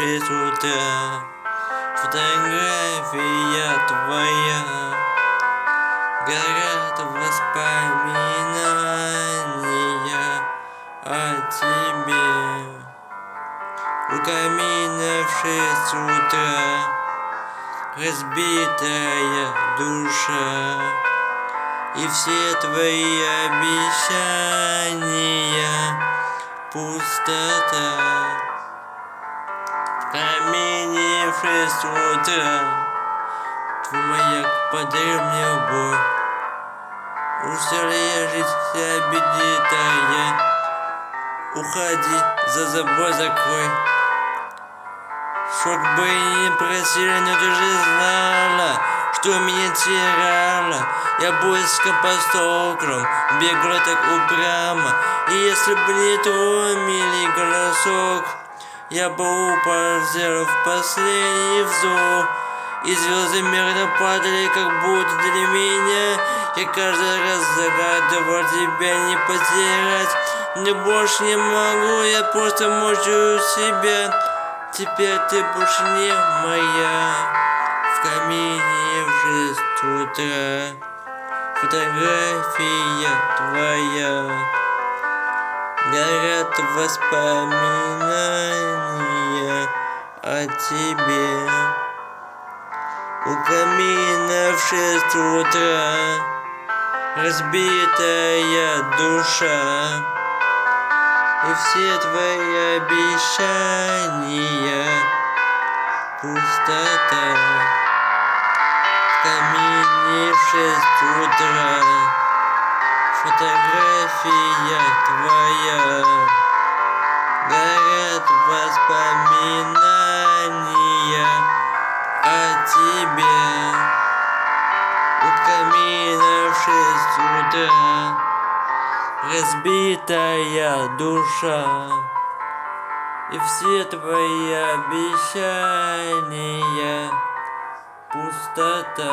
6 утра. Фотография твоя, горят воспоминания о тебе. У камина в 6 утра разбитая душа, и все твои обещания пустота. В камине в 6 утра твой маяк подарил мне боль. Устала я жить вся бедитая, уходи, за забор закрой. Шок бы не просили, но ты же знала, что меня теряла. Я близко по стеклам бегала так упрямо, и если бы не твой милый голосок, я бы упал в последний вздох. И звезды мирно падали, как будто для меня. Я каждый раз загадывал тебя не потерять, но больше не могу, я просто мучаю себя. Теперь ты больше не моя. В камине в 6 утра фотография твоя, горят воспоминания о тебе. У камина в 6 утра разбитая душа, и все твои обещания пустота. В камине в 6 утра фотография твоя, горят воспоминания о тебе. У камина в 6 утра разбитая душа, и все твои обещания пустота.